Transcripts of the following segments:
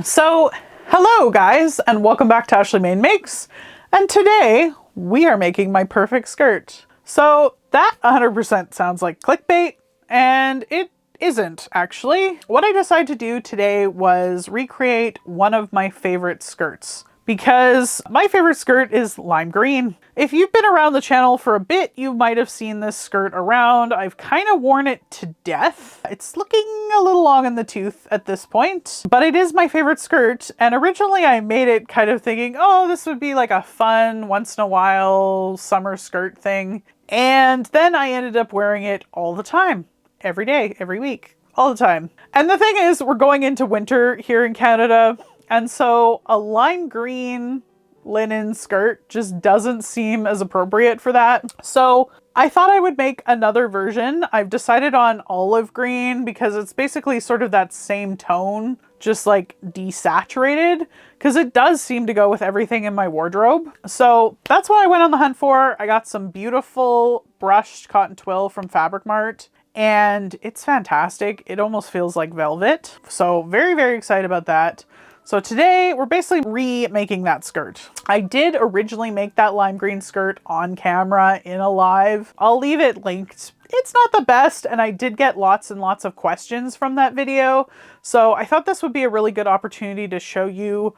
So, hello guys, and welcome back to Ashley Main Makes. And today we are making my perfect skirt. So that 100% sounds like clickbait, and it isn't actually. What I decided to do today was recreate one of my favorite skirts, because my favorite skirt is lime green. If you've been around the channel for a bit, you might have seen this skirt around. I've kind of worn it to death. It's looking a little long in the tooth at this point, but it is my favorite skirt. And originally I made it kind of thinking, oh, this would be like a fun once in a while summer skirt thing. And then I ended up wearing it all the time, every day, every week, all the time. And the thing is, we're going into winter here in Canada. And so a lime green linen skirt just doesn't seem as appropriate for that. So I thought I would make another version. I've decided on olive green because it's basically sort of that same tone, just like desaturated, because it does seem to go with everything in my wardrobe. So that's what I went on the hunt for. I got some beautiful brushed cotton twill from Fabric Mart, and it's fantastic. It almost feels like velvet. So very, very excited about that. So today we're basically remaking that skirt. I did originally make that lime green skirt on camera in a live. I'll leave it linked. It's not the best, and I did get lots and lots of questions from that video. So I thought this would be a really good opportunity to show you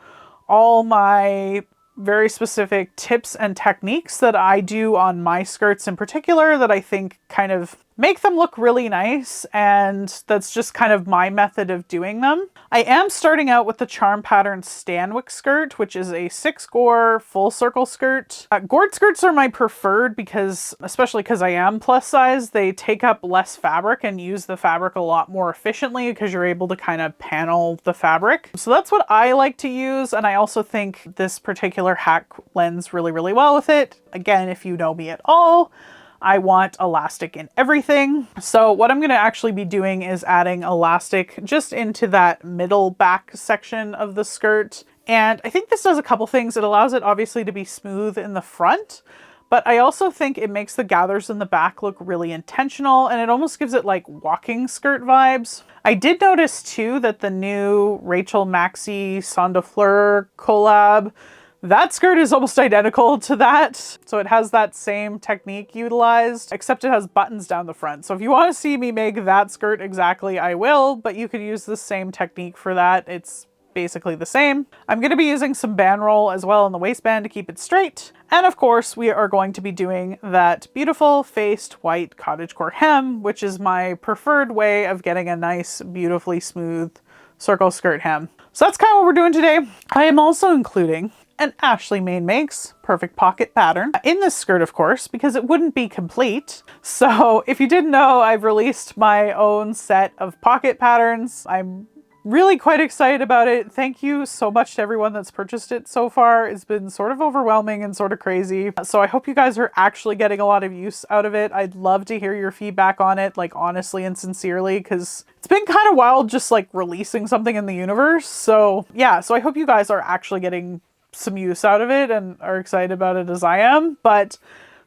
all my very specific tips and techniques that I do on my skirts in particular that I think kind of make them look really nice, and that's just kind of my method of doing them. I am starting out with the Charm Pattern Stanwick skirt, which is a 6-gore full circle skirt. Gored skirts are my preferred because, especially because I am plus size, they take up less fabric and use the fabric a lot more efficiently because you're able to kind of panel the fabric. So that's what I like to use, and I also think this particular hack lends really, really well with it. Again, if you know me at all, I want elastic in everything. So what I'm going to actually be doing is adding elastic just into that middle back section of the skirt. And I think this does a couple things. It allows it obviously to be smooth in the front, but I also think it makes the gathers in the back look really intentional, and it almost gives it like walking skirt vibes. I did notice too that the new Rachel Maxey Son de Fleur collab, that skirt is almost identical to that. So it has that same technique utilized, except it has buttons down the front. So if you want to see me make that skirt exactly, I will, but you could use the same technique for that. It's basically the same. I'm going to be using some band roll as well in the waistband to keep it straight. And of course, we are going to be doing that beautiful faced white cottagecore hem, which is my preferred way of getting a nice, beautifully smooth circle skirt hem. So that's kind of what we're doing today. I am also including an Ashley Main Makes perfect pocket pattern in this skirt, of course, because it wouldn't be complete. So if you didn't know, I've released my own set of pocket patterns. I'm really quite excited about it. Thank you so much to everyone that's purchased it so far. It's been sort of overwhelming and sort of crazy. So I hope you guys are actually getting a lot of use out of it. I'd love to hear your feedback on it, like honestly and sincerely, because it's been kind of wild just like releasing something in the universe. So yeah, so I hope you guys are actually getting some use out of it and are excited about it as I am. But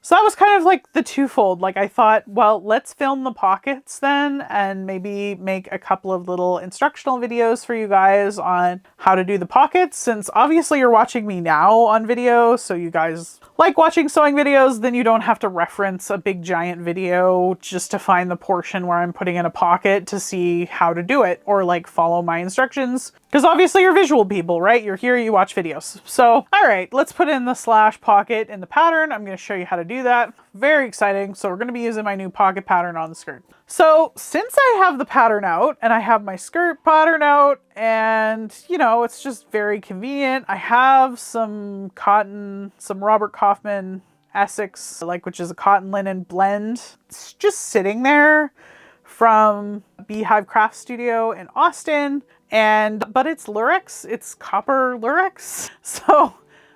so that was kind of like the twofold. Like I thought, well, let's film the pockets then and maybe make a couple of little instructional videos for you guys on how to do the pockets, since obviously you're watching me now on video, so you guys like watching sewing videos, then you don't have to reference a big giant video just to find the portion where I'm putting in a pocket to see how to do it, or like follow my instructions. Because obviously you're visual people, right? You're here, you watch videos. So, all right, let's put in the slash pocket in the pattern. I'm going to show you how to do that. Very exciting. So we're going to be using my new pocket pattern on the skirt. So since I have the pattern out and I have my skirt pattern out, and you know, it's just very convenient. I have some cotton, some Robert Kaufman Essex, which is a cotton linen blend. It's just sitting there from Beehive Craft Studio in Austin. But it's Lurex, it's copper Lurex. So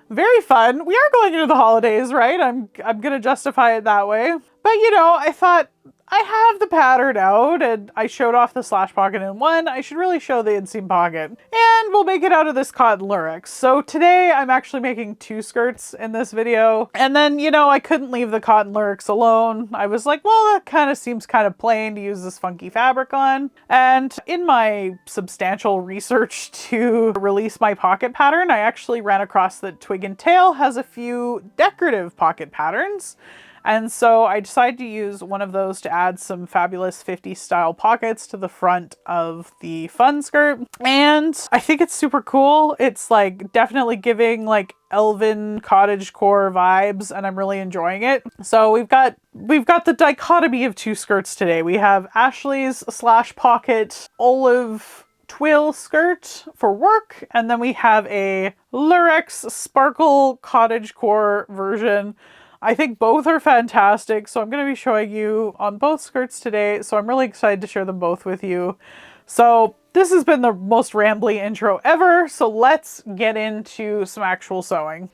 very fun. We are going into the holidays, right? I'm gonna justify it that way. But you know, I thought I have the pattern out and I showed off the slash pocket in one. I should really show the inseam pocket. And we'll make it out of this cotton lurex. So today I'm actually making 2 skirts in this video. And then, you know, I couldn't leave the cotton lurex alone. I was like, well, that kind of seems kind of plain to use this funky fabric on. And in my substantial research to release my pocket pattern, I actually ran across that Twig and Tail has a few decorative pocket patterns. And so I decided to use one of those to add some fabulous 50s style pockets to the front of the fun skirt. And I think it's super cool. It's like definitely giving like elven cottagecore vibes, and I'm really enjoying it. So we've got the dichotomy of 2 skirts today. We have Ashley's slash pocket olive twill skirt for work, and then we have a lurex sparkle cottagecore version. I think both are fantastic, so I'm going to be showing you on both skirts today, so I'm really excited to share them both with you. So this has been the most rambly intro ever, so let's get into some actual sewing.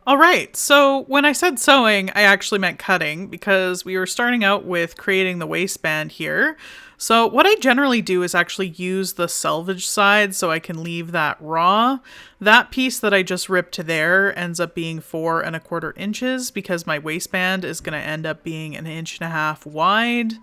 All right, so when I said sewing, I actually meant cutting, because we were starting out with creating the waistband here. So what I generally do is actually use the selvage side so I can leave that raw. That piece that I just ripped to there ends up being 4 1/4 inches because my waistband is going to end up being 1.5 inches wide.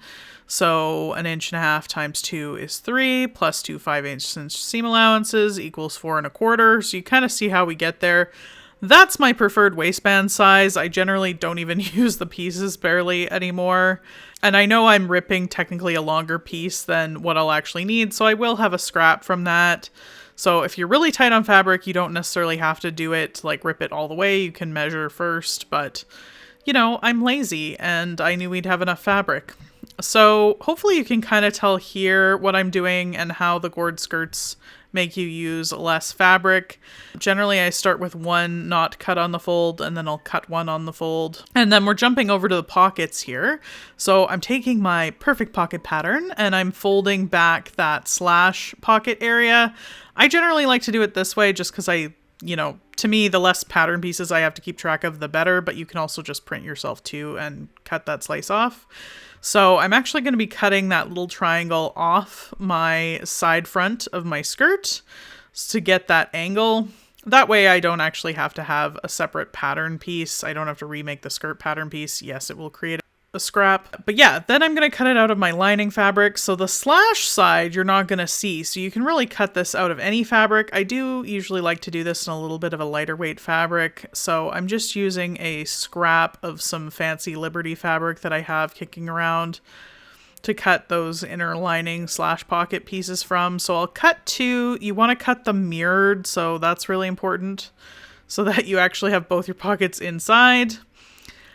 So 1.5 inches times 2 is 3, plus 2 5/8 seam allowances equals 4 1/4. So you kind of see how we get there. That's my preferred waistband size. I generally don't even use the pieces barely anymore. And I know I'm ripping technically a longer piece than what I'll actually need, so I will have a scrap from that. So if you're really tight on fabric, you don't necessarily have to do it, like rip it all the way. You can measure first, but you know, I'm lazy and I knew we'd have enough fabric. So hopefully you can kind of tell here what I'm doing and how the gourd skirts make you use less fabric. Generally, I start with 1 not cut on the fold, and then I'll cut 1 on the fold. And then we're jumping over to the pockets here. So I'm taking my perfect pocket pattern and I'm folding back that slash pocket area. I generally like to do it this way just because you know, to me, the less pattern pieces I have to keep track of, the better, but you can also just print yourself too and cut that slice off. So I'm actually going to be cutting that little triangle off my side front of my skirt to get that angle. That way I don't actually have to have a separate pattern piece. I don't have to remake the skirt pattern piece. Yes, it will create a scrap. But yeah, then I'm going to cut it out of my lining fabric. So the slash side you're not going to see. So you can really cut this out of any fabric. I do usually like to do this in a little bit of a lighter weight fabric. So I'm just using a scrap of some fancy Liberty fabric that I have kicking around to cut those inner lining slash pocket pieces from. So I'll cut 2. You want to cut them mirrored. So that's really important so that you actually have both your pockets inside.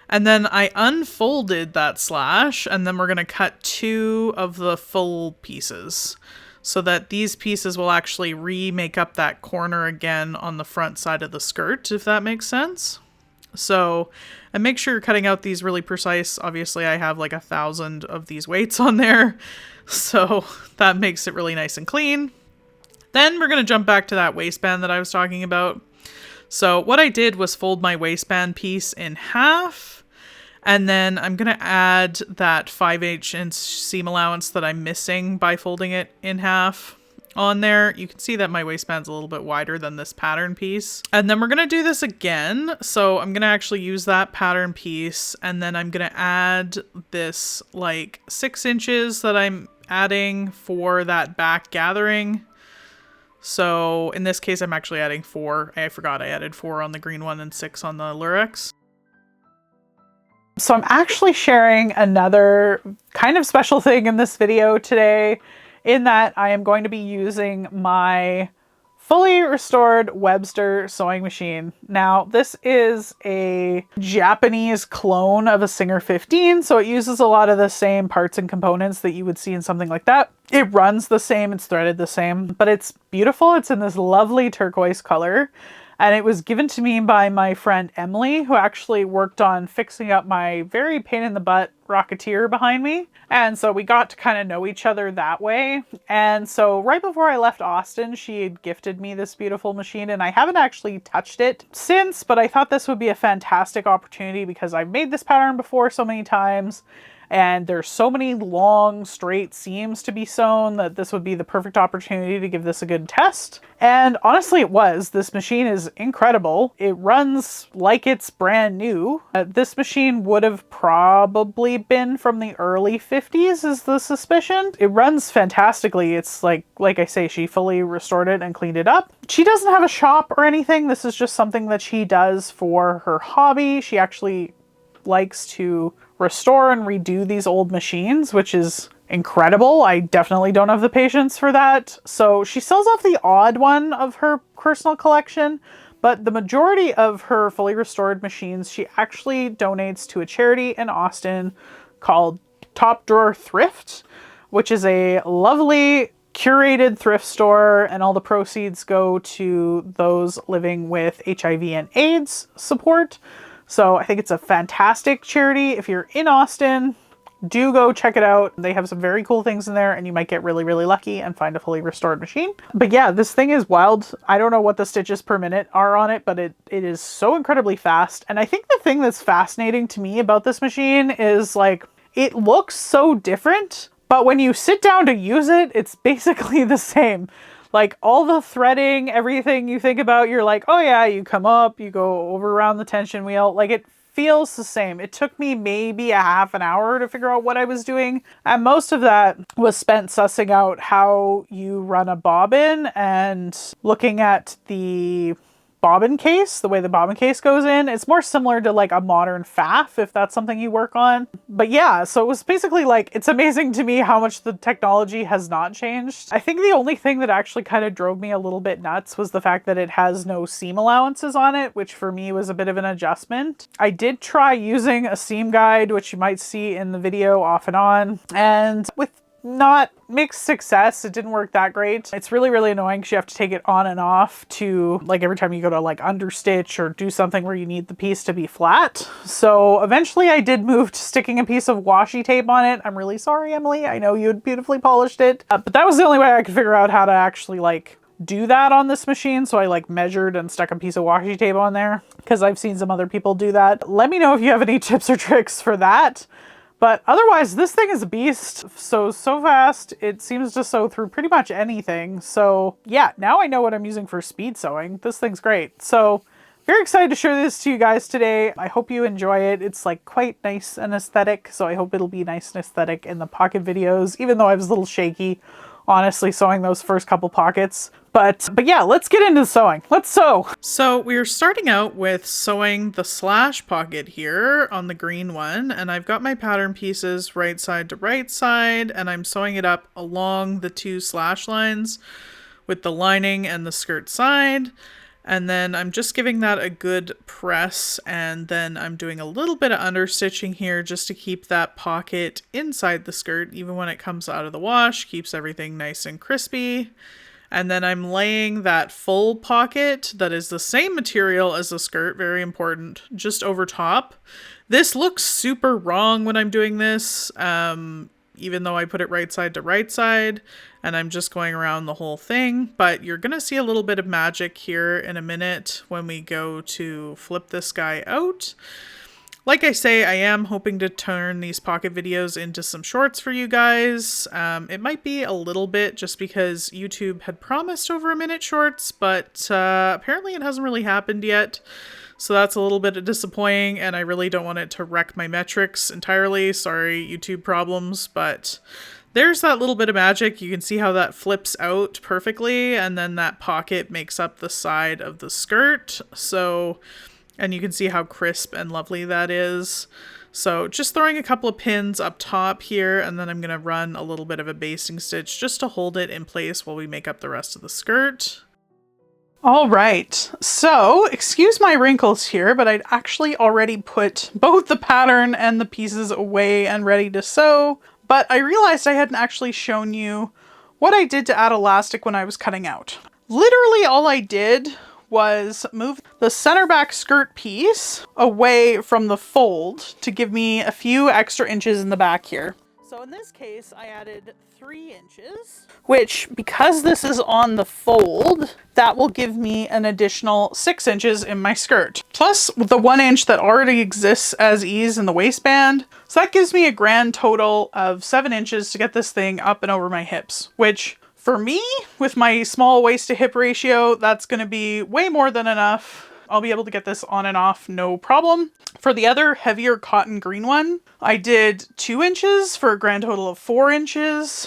And then I unfolded that slash, and then we're going to cut 2 of the full pieces so that these pieces will actually remake up that corner again on the front side of the skirt, if that makes sense. So, and make sure you're cutting out these really precise. Obviously, I have like 1,000 of these weights on there, so that makes it really nice and clean. Then we're going to jump back to that waistband that I was talking about. So what I did was fold my waistband piece in half, and then I'm going to add that 5/8 inch seam allowance that I'm missing by folding it in half on there. You can see that my waistband's a little bit wider than this pattern piece. And then we're going to do this again. So I'm going to actually use that pattern piece, and then I'm going to add this like 6 inches that I'm adding for that back gathering. So in this case, I'm actually adding 4. I forgot I added 4 on the green one and 6 on the lurex. So I'm actually sharing another kind of special thing in this video today, in that I am going to be using my fully restored Webster sewing machine. Now, this is a Japanese clone of a Singer 15, so it uses a lot of the same parts and components that you would see in something like that. It runs the same, it's threaded the same, but it's beautiful. It's in this lovely turquoise color. And it was given to me by my friend Emily, who actually worked on fixing up my very pain in the butt Rocketeer behind me. And so we got to kind of know each other that way. And so right before I left Austin, she had gifted me this beautiful machine, and I haven't actually touched it since, but I thought this would be a fantastic opportunity because I've made this pattern before so many times. And there's so many long straight seams to be sewn that this would be the perfect opportunity to give this a good test. And honestly it was. This machine is incredible. It runs like it's brand new. This machine would have probably been from the early 50s is the suspicion. It runs fantastically. It's like I say, she fully restored it and cleaned it up. She doesn't have a shop or anything. This is just something that she does for her hobby. She actually likes to restore and redo these old machines, which is incredible. I definitely don't have the patience for that. So she sells off the odd one of her personal collection, but the majority of her fully restored machines she actually donates to a charity in Austin called Top Drawer Thrift, which is a lovely curated thrift store, and all the proceeds go to those living with HIV and AIDS support. So I think it's a fantastic charity. If you're in Austin, do go check it out. They have some very cool things in there and you might get really, really lucky and find a fully restored machine. But yeah, this thing is wild. I don't know what the stitches per minute are on it, but it is so incredibly fast. And I think the thing that's fascinating to me about this machine is like, it looks so different, but when you sit down to use it, it's basically the same. Like all the threading, everything you think about, you're like, oh yeah, you come up, you go over around the tension wheel. Like it feels the same. It took me maybe a half an hour to figure out what I was doing. And most of that was spent sussing out how you run a bobbin and looking at the bobbin case, the way the bobbin case goes in. It's more similar to like a modern faff, if that's something you work on. But yeah, so it was basically like, it's amazing to me how much the technology has not changed. I think the only thing that actually kind of drove me a little bit nuts was the fact that it has no seam allowances on it, which for me was a bit of an adjustment. I did try using a seam guide, which you might see in the video off and on, and with not mixed success. It didn't work that great. It's really, really annoying because you have to take it on and off to like every time you go to like understitch or do something where you need the piece to be flat. So eventually I did move to sticking a piece of washi tape on it. I'm really sorry, Emily. I know you had beautifully polished it, but that was the only way I could figure out how to actually like do that on this machine. So I like measured and stuck a piece of washi tape on there because I've seen some other people do that. Let me know if you have any tips or tricks for that. But otherwise, this thing is a beast. So fast. It seems to sew through pretty much anything. So yeah, now I know what I'm using for speed sewing. This thing's great. So very excited to show this to you guys today. I hope you enjoy it. It's like quite nice and aesthetic. So I hope it'll be nice and aesthetic in the pocket videos, even though I was a little shaky, honestly, sewing those first couple pockets. But yeah, let's get into sewing. Let's sew. So we're starting out with sewing the slash pocket here on the green one. And I've got my pattern pieces right side to right side, and I'm sewing it up along the two slash lines with the lining and the skirt side. And then I'm just giving that a good press, and then I'm doing a little bit of understitching here just to keep that pocket inside the skirt, even when it comes out of the wash, keeps everything nice and crispy. And then I'm laying that full pocket that is the same material as the skirt, very important, just over top. This looks super wrong when I'm doing this, even though I put it right side to right side, and I'm just going around the whole thing. But you're going to see a little bit of magic here in a minute when we go to flip this guy out. Like I say, I am hoping to turn these pocket videos into some shorts for you guys. It might be a little bit just because YouTube had promised over a minute shorts, but apparently it hasn't really happened yet. So that's a little bit disappointing, and I really don't want it to wreck my metrics entirely. Sorry, YouTube problems, but there's that little bit of magic. You can see how that flips out perfectly, and then that pocket makes up the side of the skirt. And you can see how crisp and lovely that is. So just throwing a couple of pins up top here, and then I'm going to run a little bit of a basting stitch just to hold it in place while we make up the rest of the skirt. All right, so excuse my wrinkles here, but I'd actually already put both the pattern and the pieces away and ready to sew, but I realized I hadn't actually shown you what I did to add elastic when I was cutting out. Literally all I did was move the center back skirt piece away from the fold to give me a few extra inches in the back here. So in this case, I added 3 inches, which, because this is on the fold, that will give me an additional 6 inches in my skirt. Plus the 1 inch that already exists as ease in the waistband. So that gives me a grand total of 7 inches to get this thing up and over my hips, which for me, with my small waist to hip ratio, that's going to be way more than enough. I'll be able to get this on and off, no problem. For the other heavier cotton green one, I did 2 inches for a grand total of 4 inches,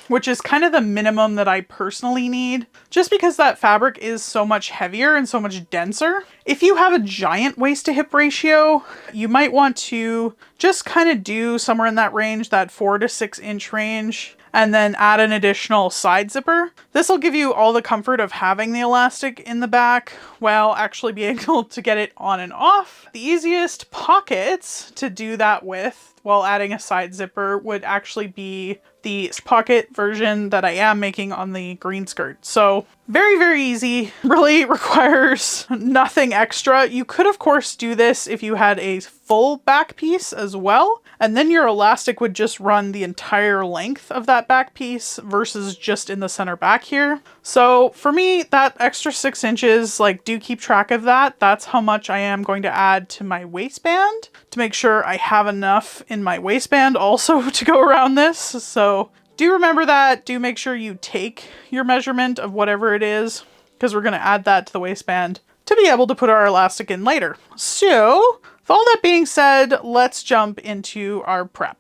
which is kind of the minimum that I personally need, just because that fabric is so much heavier and so much denser. If you have a giant waist to hip ratio, you might want to just kind of do somewhere in that range, that 4 to 6 inch range, and then add an additional side zipper. This will give you all the comfort of having the elastic in the back while actually being able to get it on and off. The easiest pockets to do that with while adding a side zipper would actually be the pocket version that I am making on the green skirt. So very, very easy, really requires nothing extra. You could of course do this if you had a full back piece as well, and then your elastic would just run the entire length of that back piece versus just in the center back here. So for me, that extra 6 inches, like, do keep track of that. That's how much I am going to add to my waistband to make sure I have enough in my waistband also to go around this. So do remember that. Do make sure you take your measurement of whatever it is, because we're going to add that to the waistband to be able to put our elastic in later. So with all that being said, let's jump into our prep.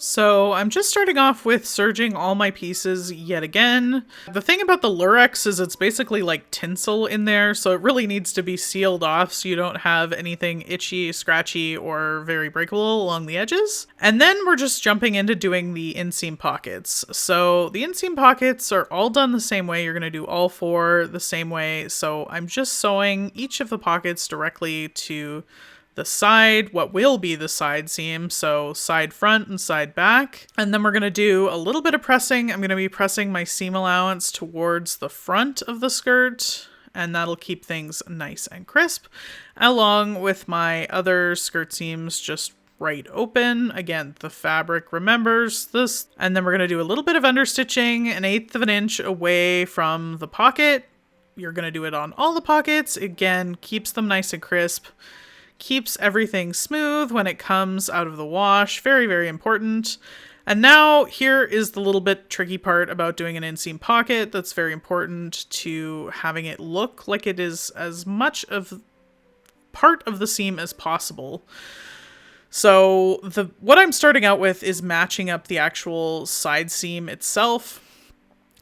So I'm just starting off with serging all my pieces yet again. The thing about the Lurex is it's basically like tinsel in there, so it really needs to be sealed off so you don't have anything itchy, scratchy, or very breakable along the edges. And then we're just jumping into doing the inseam pockets. So the inseam pockets are all done the same way. You're going to do all 4 the same way. So I'm just sewing each of the pockets directly to the side, what will be the side seam, so side front and side back. And then we're going to do a little bit of pressing. I'm going to be pressing my seam allowance towards the front of the skirt, and that'll keep things nice and crisp, along with my other skirt seams just right open. Again, the fabric remembers this. And then we're going to do a little bit of understitching, 1/8 of an inch away from the pocket. You're going to do it on all the pockets. Again, keeps them nice and crisp. Keeps everything smooth when it comes out of the wash. Very, very important. And now here is the little bit tricky part about doing an inseam pocket that's very important to having it look like it is as much of part of the seam as possible. So what I'm starting out with is matching up the actual side seam itself.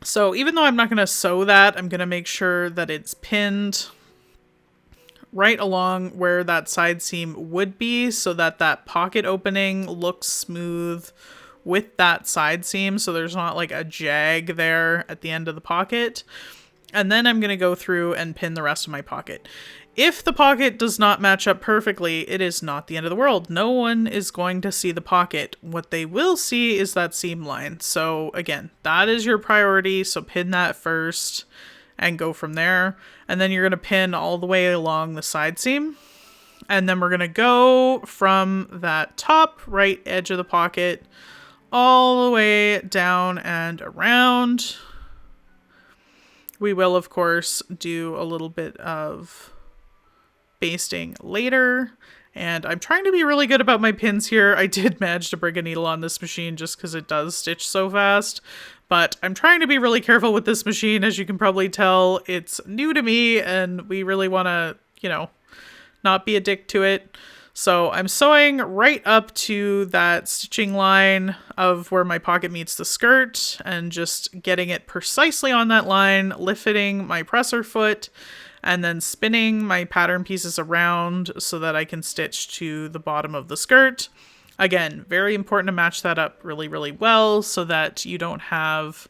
So even though I'm not going to sew that, I'm going to make sure that it's pinned right along where that side seam would be, so that that pocket opening looks smooth with that side seam, so there's not like a jag there at the end of the pocket. And then I'm going to go through and pin the rest of my pocket. If the pocket does not match up perfectly, it is not the end of the world. No one is going to see the pocket. What they will see is that seam line. So again, that is your priority, so pin that first and go from there. And then you're going to pin all the way along the side seam. And then we're going to go from that top right edge of the pocket all the way down and around. We will, of course, do a little bit of basting later. And I'm trying to be really good about my pins here. I did manage to bring a needle on this machine just because it does stitch so fast. But I'm trying to be really careful with this machine. As you can probably tell, it's new to me and we really want to, not be a dick to it. So I'm sewing right up to that stitching line of where my pocket meets the skirt and just getting it precisely on that line, lifting my presser foot, and then spinning my pattern pieces around so that I can stitch to the bottom of the skirt. Again, very important to match that up really, really well so that you don't have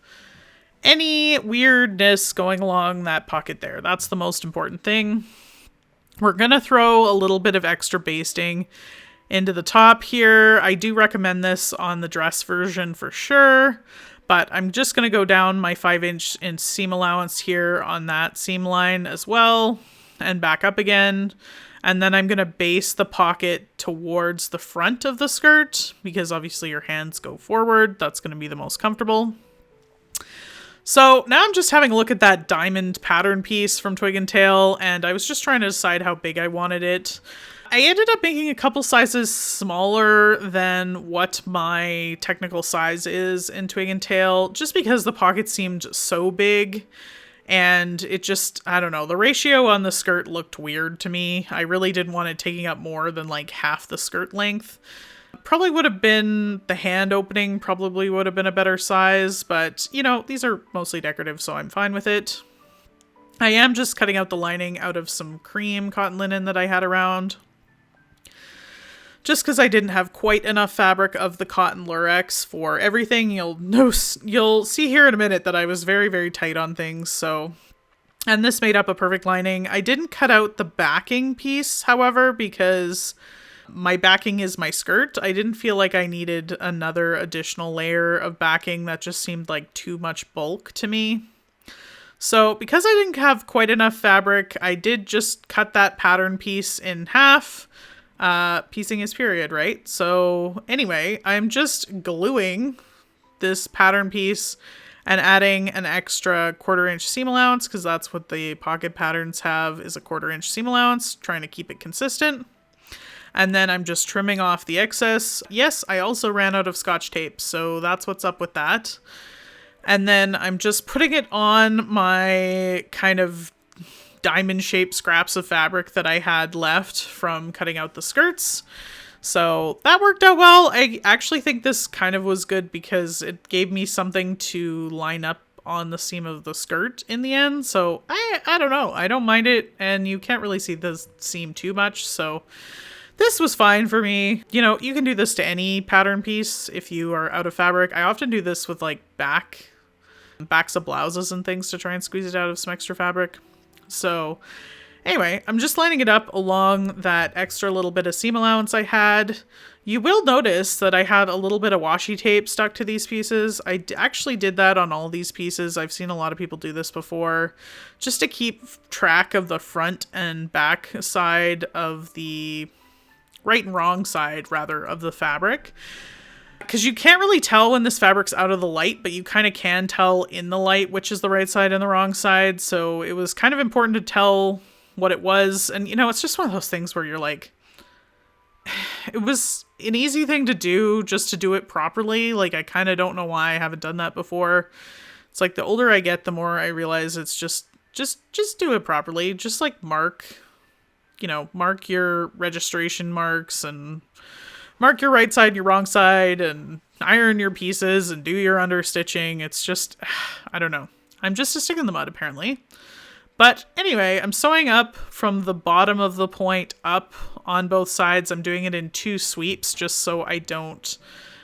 any weirdness going along that pocket there. That's the most important thing. We're going to throw a little bit of extra basting into the top here. I do recommend this on the dress version for sure, but I'm just going to go down my 5-inch seam allowance here on that seam line as well and back up again. And then I'm going to base the pocket towards the front of the skirt because obviously your hands go forward. That's going to be the most comfortable. So now I'm just having a look at that diamond pattern piece from Twig and Tail, and I was just trying to decide how big I wanted it. I ended up making a couple sizes smaller than what my technical size is in Twig and Tail, just because the pocket seemed so big. And it just, I don't know, the ratio on the skirt looked weird to me. I really didn't want it taking up more than like half the skirt length. Probably would have been, the hand opening probably would have been a better size, but you know, these are mostly decorative, so I'm fine with it. I am just cutting out the lining out of some cream cotton linen that I had around. Just because I didn't have quite enough fabric of the cotton lurex for everything. You'll see here in a minute that I was very, very tight on things. So, and this made up a perfect lining. I didn't cut out the backing piece, however, because my backing is my skirt. I didn't feel like I needed another additional layer of backing. That just seemed like too much bulk to me. So because I didn't have quite enough fabric, I did just cut that pattern piece in half. Piecing is period, right? So anyway, I'm just gluing this pattern piece and adding an extra 1/4 inch seam allowance, because that's what the pocket patterns have, is a 1/4 inch seam allowance, trying to keep it consistent. And then I'm just trimming off the excess. Yes, I also ran out of Scotch tape, so that's what's up with that. And then I'm just putting it on my kind of diamond-shaped scraps of fabric that I had left from cutting out the skirts. So that worked out well. I actually think this kind of was good because it gave me something to line up on the seam of the skirt in the end. So I don't know. I don't mind it, and you can't really see the seam too much, so this was fine for me. You know, you can do this to any pattern piece if you are out of fabric. I often do this with like backs of blouses and things to try and squeeze it out of some extra fabric. So anyway, I'm just lining it up along that extra little bit of seam allowance I had. You will notice that I had a little bit of washi tape stuck to these pieces. I actually did that on all these pieces. I've seen a lot of people do this before, just to keep track of the front and back side of the right and wrong side, rather, of the fabric. Because you can't really tell when this fabric's out of the light, but you kind of can tell in the light which is the right side and the wrong side. So it was kind of important to tell what it was. And, you know, it's just one of those things where you're like, it was an easy thing to do just to do it properly. Like, I kind of don't know why I haven't done that before. It's like the older I get, the more I realize it's just do it properly. Just like mark your registration marks and mark your right side, your wrong side, and iron your pieces and do your understitching. It's just, I don't know. I'm just a stick in the mud, apparently. But anyway, I'm sewing up from the bottom of the point up on both sides. I'm doing it in 2 sweeps just so I don't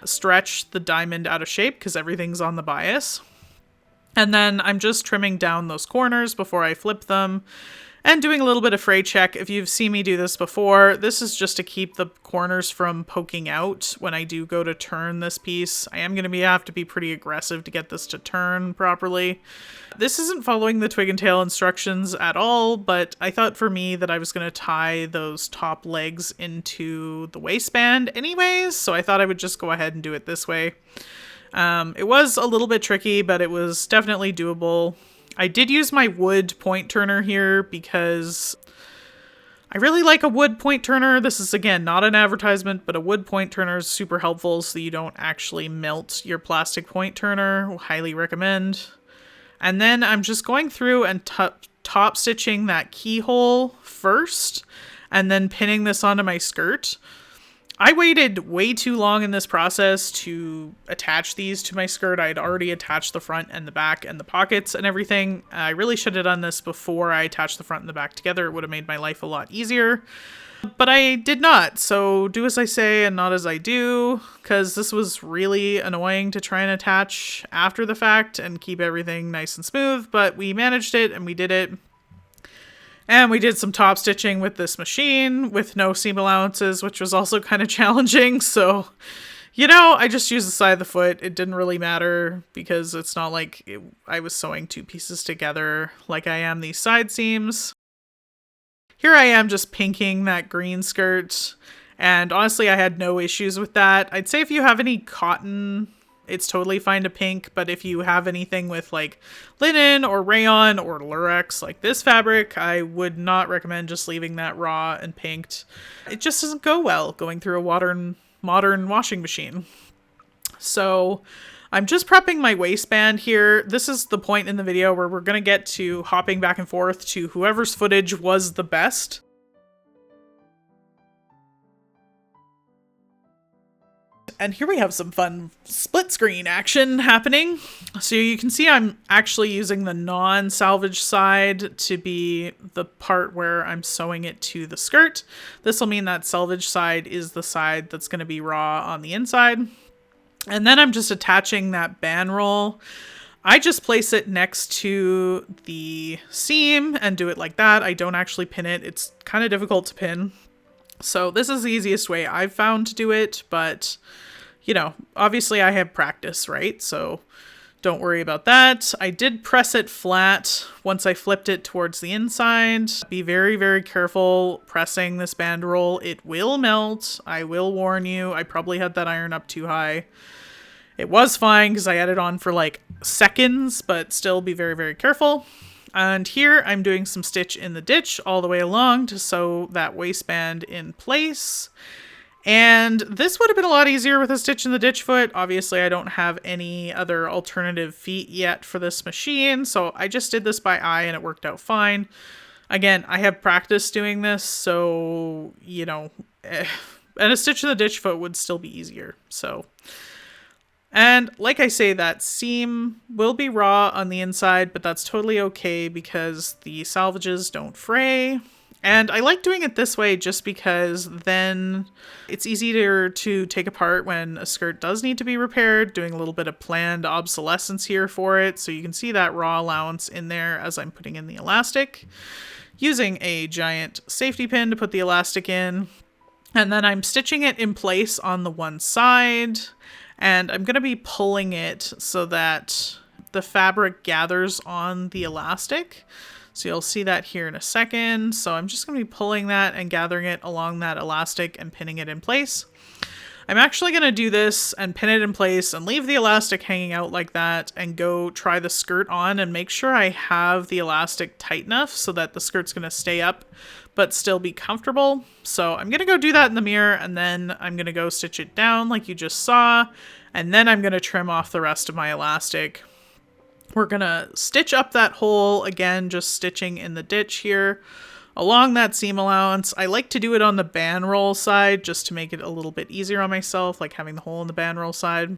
stretch the diamond out of shape because everything's on the bias. And then I'm just trimming down those corners before I flip them. And doing a little bit of fray check. If you've seen me do this before, this is just to keep the corners from poking out when I do go to turn this piece. I am going to have to be pretty aggressive to get this to turn properly. This isn't following the Twig and Tail instructions at all, but I thought for me that I was going to tie those top legs into the waistband anyways, so I thought I would just go ahead and do it this way. It was a little bit tricky, but it was definitely doable. I did use my wood point turner here because I really like a wood point turner. This is, again, not an advertisement, but a wood point turner is super helpful so you don't actually melt your plastic point turner. Highly recommend. And then I'm just going through and top stitching that keyhole first and then pinning this onto my skirt. I waited way too long in this process to attach these to my skirt. I had already attached the front and the back and the pockets and everything. I really should have done this before I attached the front and the back together. It would have made my life a lot easier. But I did not. So do as I say and not as I do, because this was really annoying to try and attach after the fact and keep everything nice and smooth. But we managed it and we did it. And we did some top stitching with this machine with no seam allowances, which was also kind of challenging. So, you know, I just used the side of the foot. It didn't really matter because it's not like I was sewing 2 pieces together like I am these side seams. here I am just pinking that green skirt. And honestly, I had no issues with that. I'd say if you have any cotton, it's totally fine to pink. But if you have anything with like linen or rayon or lurex, like this fabric, I would not recommend just leaving that raw and pinked. It just doesn't go well going through a modern washing machine. So I'm just prepping my waistband here. This is the point in the video where we're going to get to hopping back and forth to whoever's footage was the best. And here we have some fun split screen action happening. So you can see I'm actually using the non-salvage side to be the part where I'm sewing it to the skirt. This will mean that salvage side is the side that's going to be raw on the inside. And then I'm just attaching that band roll. I just place it next to the seam and do it like that. I don't actually pin it. It's kind of difficult to pin. So this is the easiest way I've found to do it, but you know, obviously I have practice, right? So don't worry about that. I did press it flat once I flipped it towards the inside. Be very, very careful pressing this band roll. It will melt. I will warn you. I probably had that iron up too high. It was fine because I had it on for like seconds, but still be very, very careful. And here I'm doing some stitch in the ditch all the way along to sew that waistband in place. And this would have been a lot easier with a stitch in the ditch foot. Obviously, I don't have any other alternative feet yet for this machine, so I just did this by eye and it worked out fine. Again, I have practice doing this, so, you know, and a stitch in the ditch foot would still be easier, so. And like I say, that seam will be raw on the inside, but that's totally okay because the salvages don't fray. And I like doing it this way just because then it's easier to take apart when a skirt does need to be repaired, doing a little bit of planned obsolescence here for it. So you can see that raw allowance in there as I'm putting in the elastic, using a giant safety pin to put the elastic in. And then I'm stitching it in place on the one side, and I'm going to be pulling it so that the fabric gathers on the elastic. So you'll see that here in a second. So I'm just going to be pulling that and gathering it along that elastic and pinning it in place. I'm actually going to do this and pin it in place and leave the elastic hanging out like that and go try the skirt on and make sure I have the elastic tight enough so that the skirt's going to stay up but still be comfortable. So I'm going to go do that in the mirror, and then I'm going to go stitch it down like you just saw, and then I'm going to trim off the rest of my elastic. We're going to stitch up that hole again, just stitching in the ditch here along that seam allowance. I like to do it on the band roll side just to make it a little bit easier on myself, like having the hole in the band roll side.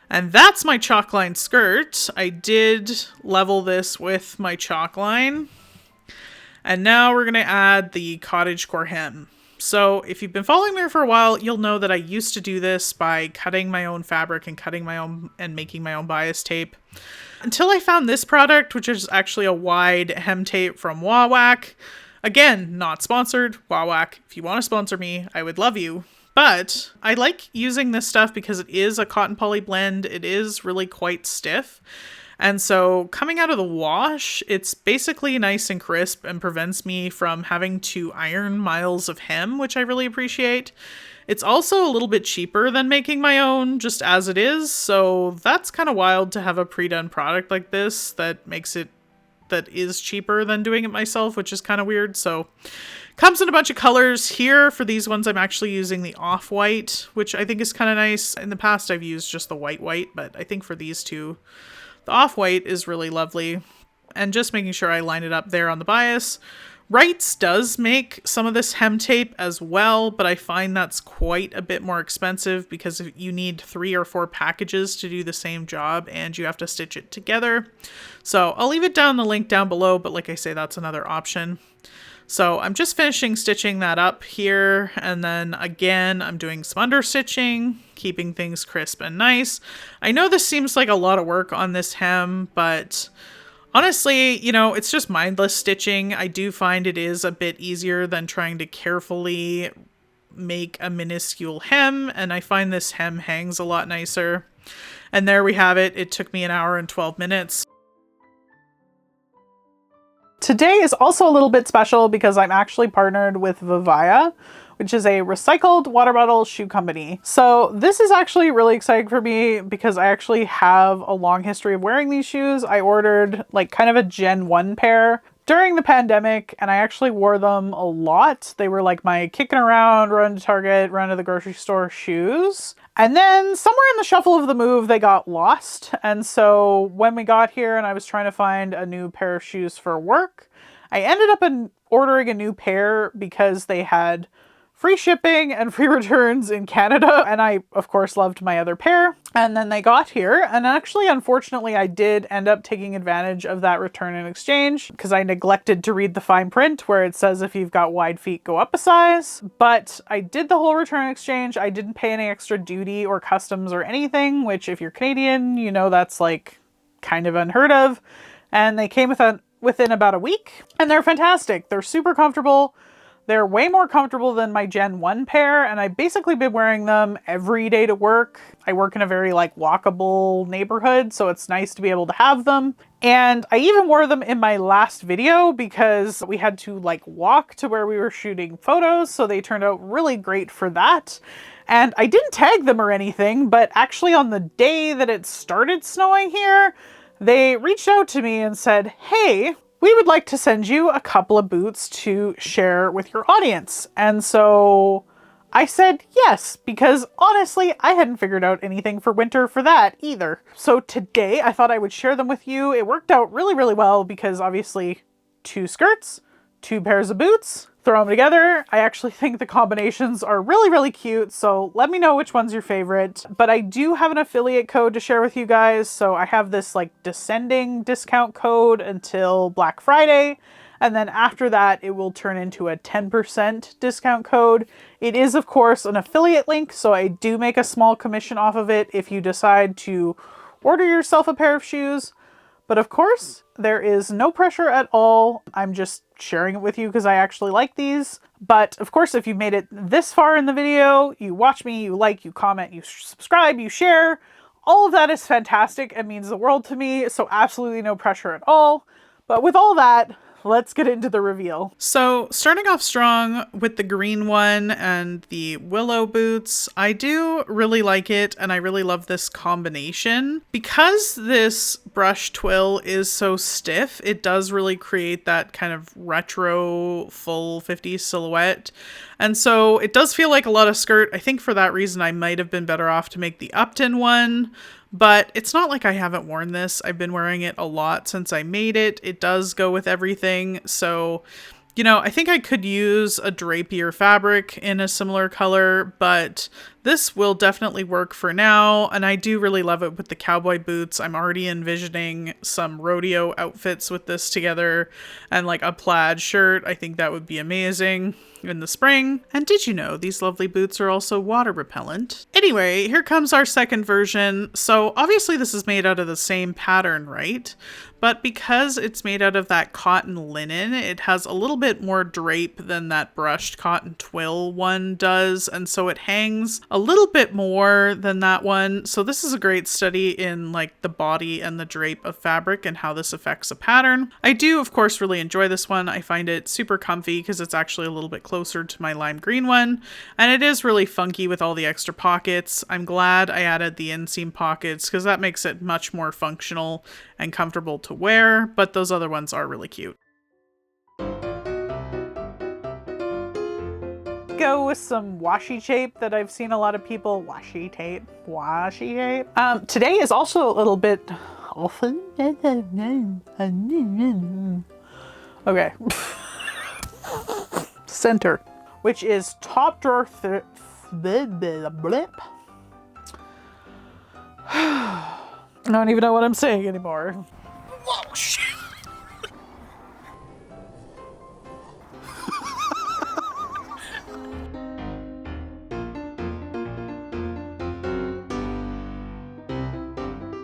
And that's my chalk line skirt. I did level this with my chalk line. And now we're going to add the Cottagecore hem. So if you've been following me for a while, you'll know that I used to do this by cutting my own fabric and cutting my own and making my own bias tape. Until I found this product, which is actually a wide hem tape from Wawak. Again, not sponsored. Wawak, if you want to sponsor me, I would love you. But I like using this stuff because it is a cotton poly blend. It is really quite stiff. And so coming out of the wash, it's basically nice and crisp and prevents me from having to iron miles of hem, which I really appreciate. It's also a little bit cheaper than making my own, just as it is. So that's kind of wild to have a pre-done product like this that is cheaper than doing it myself, which is kind of weird. So comes in a bunch of colors. Here for these ones, I'm actually using the off-white, which I think is kind of nice. In the past, I've used just the white, but I think for these two, the off-white is really lovely. And just making sure I line it up there on the bias. Wrights does make some of this hem tape as well, but I find that's quite a bit more expensive because you need 3 or 4 packages to do the same job and you have to stitch it together. So I'll leave it down the link down below, but like I say, that's another option. So I'm just finishing stitching that up here, and then again I'm doing some under stitching, keeping things crisp and nice. I know this seems like a lot of work on this hem, but honestly, you know, it's just mindless stitching. I do find it is a bit easier than trying to carefully make a minuscule hem, and I find this hem hangs a lot nicer. And there we have it. It took me 1 hour and 12 minutes. Today is also a little bit special because I'm actually partnered with VIVAIA, which is a recycled water bottle shoe company. So this is actually really exciting for me because I actually have a long history of wearing these shoes. I ordered like kind of a Gen 1 pair during the pandemic, and I actually wore them a lot. They were like my kicking around, run to Target, run to the grocery store shoes. And then somewhere in the shuffle of the move, they got lost. And so when we got here and I was trying to find a new pair of shoes for work, I ended up ordering a new pair because they had free shipping and free returns in Canada. And I, of course, loved my other pair. And then they got here. And actually, unfortunately, I did end up taking advantage of that return and exchange because I neglected to read the fine print where it says if you've got wide feet, go up a size. But I did the whole return and exchange. I didn't pay any extra duty or customs or anything, which if you're Canadian, you know that's like kind of unheard of. And they came within about a week. And they're fantastic. They're super comfortable. They're way more comfortable than my Gen 1 pair, and I've basically been wearing them every day to work. I work in a very like walkable neighborhood, so it's nice to be able to have them. And I even wore them in my last video because we had to like walk to where we were shooting photos, so they turned out really great for that. And I didn't tag them or anything, but actually on the day that it started snowing here, they reached out to me and said, hey, we would like to send you a couple of boots to share with your audience. And so I said yes, because honestly, I hadn't figured out anything for winter for that either. So today I thought I would share them with you. It worked out really, really well because obviously 2 skirts, 2 pairs of boots, throw them together. I actually think the combinations are really, really cute. So let me know which one's your favorite. But I do have an affiliate code to share with you guys. So I have this like descending discount code until Black Friday. And then after that, it will turn into a 10% discount code. It is, of course, an affiliate link. So I do make a small commission off of it if you decide to order yourself a pair of shoes. But of course, there is no pressure at all. I'm just sharing it with you because I actually like these. But of course, if you made it this far in the video, you watch me, you like, you comment, you subscribe, you share, all of that is fantastic and means the world to me. So absolutely no pressure at all. But with all that, let's get into the reveal. So starting off strong with the green one and the willow boots, I do really like it and I really love this combination. Because this brush twill is so stiff, it does really create that kind of retro full 50s silhouette. And so it does feel like a lot of skirt. I think for that reason, I might have been better off to make the Upton one. But it's not like I haven't worn this. I've been wearing it a lot since I made it. It does go with everything. So, you know, I think I could use a drapier fabric in a similar color, but this will definitely work for now. And I do really love it with the cowboy boots. I'm already envisioning some rodeo outfits with this together and like a plaid shirt. I think that would be amazing in the spring. And did you know these lovely boots are also water repellent? Anyway, here comes our second version. So obviously this is made out of the same pattern, right? But because it's made out of that cotton linen, it has a little bit more drape than that brushed cotton twill one does. And so it hangs a little bit more than that one. So this is a great study in like the body and the drape of fabric and how this affects a pattern. I do, of course, really enjoy this one. I find it super comfy because it's actually a little bit closer to my lime green one. And it is really funky with all the extra pockets. I'm glad I added the inseam pockets because that makes it much more functional and comfortable to wear, but those other ones are really cute. Go with some washi tape that I've seen a lot of people washi tape. Today is also a little bit okay. Center, which is top drawer blip. I don't even know what I'm saying anymore. Whoa, shit.